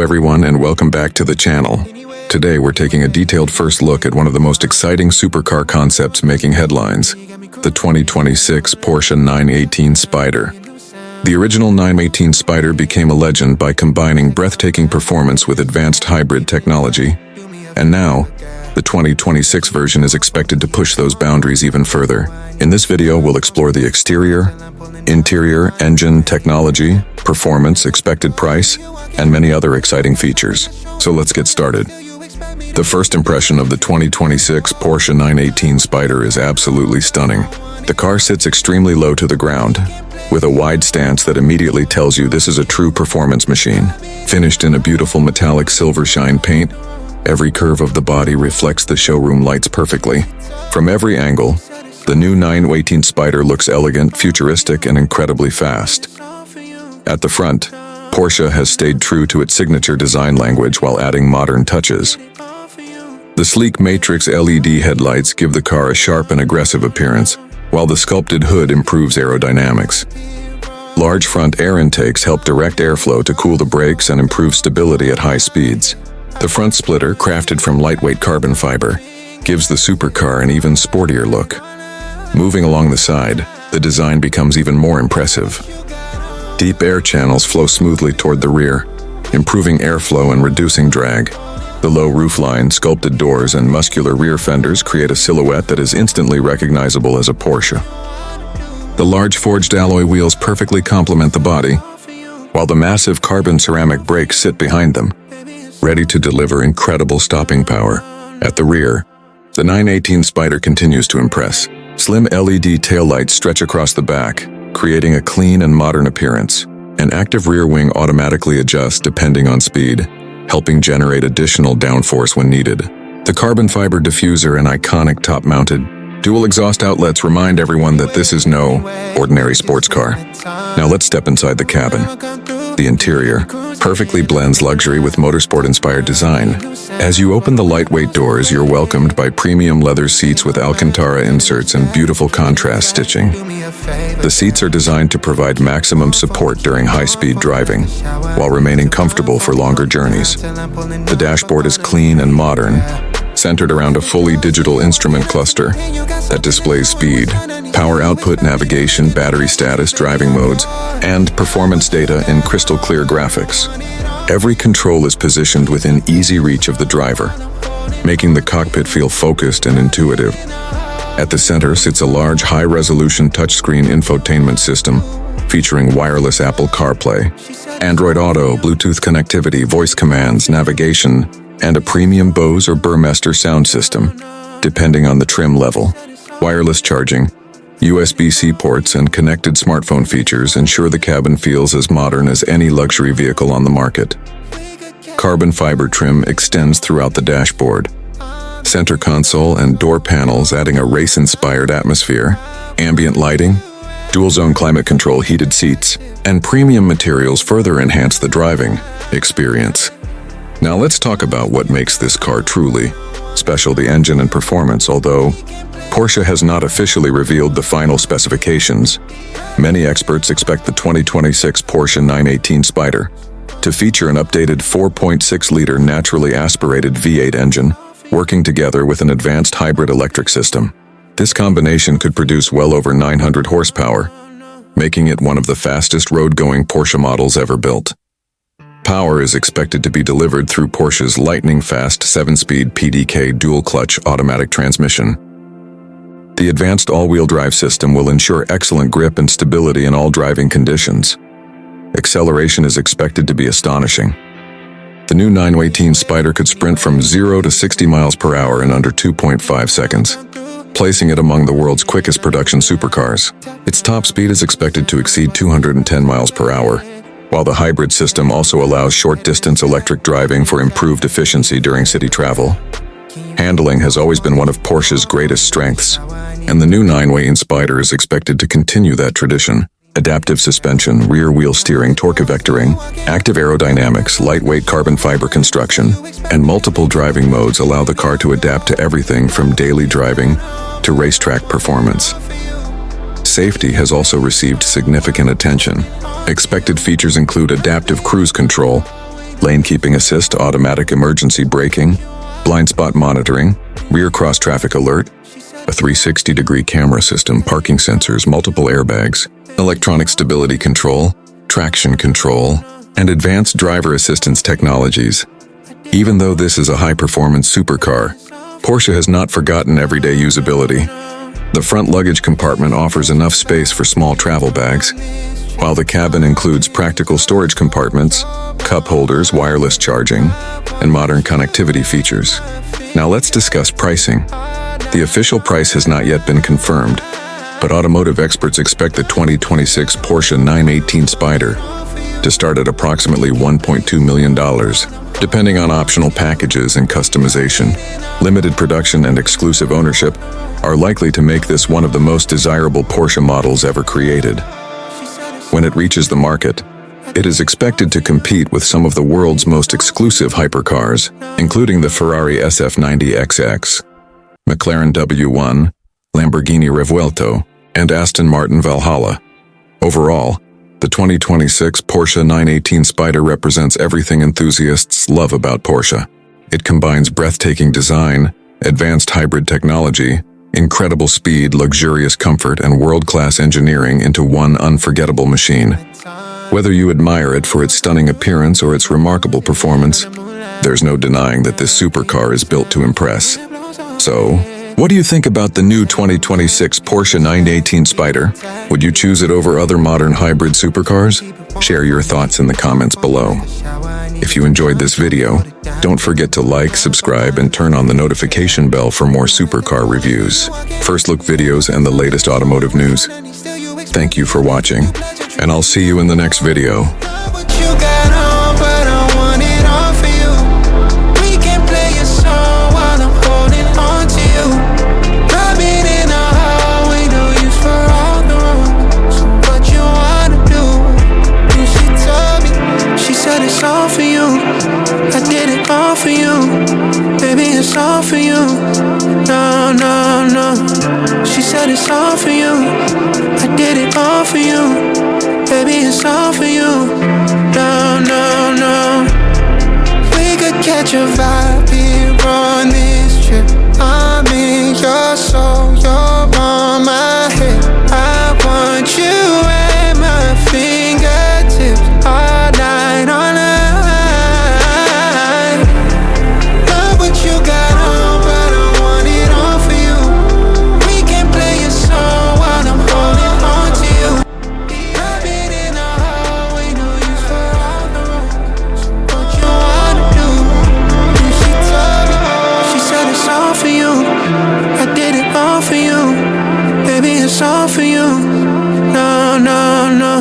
everyone, and welcome back to the channel. Today we're taking a detailed first look at one of the most exciting supercar concepts making headlines, the 2026 Porsche 918 Spyder. The original 918 Spyder became a legend by combining breathtaking performance with advanced hybrid technology. And now, the 2026 version is expected to push those boundaries even further. In this video, we'll explore the exterior, interior, engine, technology, performance, expected price, and many other exciting features. So let's get started. The first impression of the 2026 Porsche 918 Spyder is absolutely stunning. The car sits extremely low to the ground, with a wide stance that immediately tells you this is a true performance machine. Finished in a beautiful metallic silver shine paint, every curve of the body reflects the showroom lights perfectly. From every angle, the new 918 Spyder looks elegant, futuristic, and incredibly fast. At the front, Porsche has stayed true to its signature design language while adding modern touches. The sleek matrix LED headlights give the car a sharp and aggressive appearance, while the sculpted hood improves aerodynamics. Large front air intakes help direct airflow to cool the brakes and improve stability at high speeds. The front splitter, crafted from lightweight carbon fiber, gives the supercar an even sportier look. Moving along the side, the design becomes even more impressive. Deep air channels flow smoothly toward the rear, improving airflow and reducing drag. The low roofline, sculpted doors, and muscular rear fenders create a silhouette that is instantly recognizable as a Porsche. The large forged alloy wheels perfectly complement the body, while the massive carbon ceramic brakes sit behind them, ready to deliver incredible stopping power. At the rear, the 918 Spyder continues to impress. Slim LED taillights stretch across the back, creating a clean and modern appearance. An active rear wing automatically adjusts depending on speed, helping generate additional downforce when needed. The carbon fiber diffuser and iconic top-mounted dual exhaust outlets remind everyone that this is no ordinary sports car. Now let's step inside the cabin. The interior perfectly blends luxury with motorsport-inspired design. As you open the lightweight doors, you're welcomed by premium leather seats with Alcantara inserts and beautiful contrast stitching. The seats are designed to provide maximum support during high-speed driving, while remaining comfortable for longer journeys. The dashboard is clean and modern, centered around a fully digital instrument cluster that displays speed, power output, navigation, battery status, driving modes, and performance data in crystal clear graphics. Every control is positioned within easy reach of the driver, making the cockpit feel focused and intuitive. At the center sits a large, high-resolution touchscreen infotainment system featuring wireless Apple CarPlay, Android Auto, Bluetooth connectivity, voice commands, navigation, and a premium Bose or Burmester sound system, depending on the trim level. Wireless charging, USB-C ports, and connected smartphone features ensure the cabin feels as modern as any luxury vehicle on the market. Carbon fiber trim extends throughout the dashboard. Center console and door panels adding a race-inspired atmosphere, ambient lighting, dual-zone climate control, heated seats, and premium materials further enhance the driving experience. Now let's talk about what makes this car truly special: the engine and performance. Although Porsche has not officially revealed the final specifications, many experts expect the 2026 Porsche 918 Spyder to feature an updated 4.6-liter naturally aspirated V8 engine, working together with an advanced hybrid electric system. This combination could produce well over 900 horsepower, making it one of the fastest road-going Porsche models ever built. Power is expected to be delivered through Porsche's lightning-fast 7-speed PDK dual-clutch automatic transmission. The advanced all-wheel drive system will ensure excellent grip and stability in all driving conditions. Acceleration is expected to be astonishing. The new 918 Spyder could sprint from 0 to 60 miles per hour in under 2.5 seconds, placing it among the world's quickest production supercars. Its top speed is expected to exceed 210 miles per hour, while the hybrid system also allows short-distance electric driving for improved efficiency during city travel. Handling has always been one of Porsche's greatest strengths, and the new 918 Spyder is expected to continue that tradition. Adaptive suspension, rear-wheel steering, torque vectoring, active aerodynamics, lightweight carbon fiber construction, and multiple driving modes allow the car to adapt to everything from daily driving to racetrack performance. Safety has also received significant attention. Expected features include adaptive cruise control, lane keeping assist, automatic emergency braking, blind spot monitoring, rear cross traffic alert, a 360-degree camera system, parking sensors, multiple airbags, electronic stability control, traction control, and advanced driver assistance technologies. Even though this is a high-performance supercar, Porsche has not forgotten everyday usability. The front luggage compartment offers enough space for small travel bags, while the cabin includes practical storage compartments, cup holders, wireless charging, and modern connectivity features. Now let's discuss pricing. The official price has not yet been confirmed, but automotive experts expect the 2026 Porsche 918 Spyder to start at approximately $1.2 million, depending on optional packages and customization. Limited production and exclusive ownership are likely to make this one of the most desirable Porsche models ever created. When it reaches the market, it is expected to compete with some of the world's most exclusive hypercars, including the Ferrari SF90XX, McLaren W1, Lamborghini Revuelto, and Aston Martin Valhalla. Overall, the 2026 Porsche 918 Spyder represents everything enthusiasts love about Porsche. It combines breathtaking design, advanced hybrid technology, incredible speed, luxurious comfort, and world-class engineering into one unforgettable machine. Whether you admire it for its stunning appearance or its remarkable performance, there's no denying that this supercar is built to impress. So, what do you think about the new 2026 Porsche 918 Spyder? Would you choose it over other modern hybrid supercars? Share your thoughts in the comments below. If you enjoyed this video, don't forget to like, subscribe, and turn on the notification bell for more supercar reviews, first look videos, and the latest automotive news. Thank you for watching, and I'll see you in the next video. It's all for you. No, no, no. She said it's all for you. I did it all for you. Baby, it's all for you. No, no, no. We could catch a vibe here on this trip. I'm in your soul, you're on my head. I want you at my fingertips all night, all night. It's all for you. No, no, no.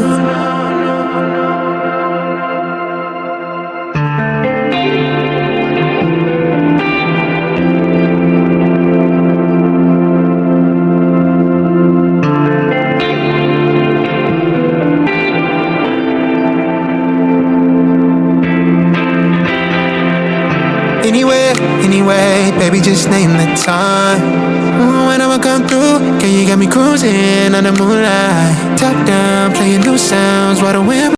Anyway, baby, just name the time. When I'ma come through, girl, you got me cruising on the moonlight. Top down, playing new sounds, while the wind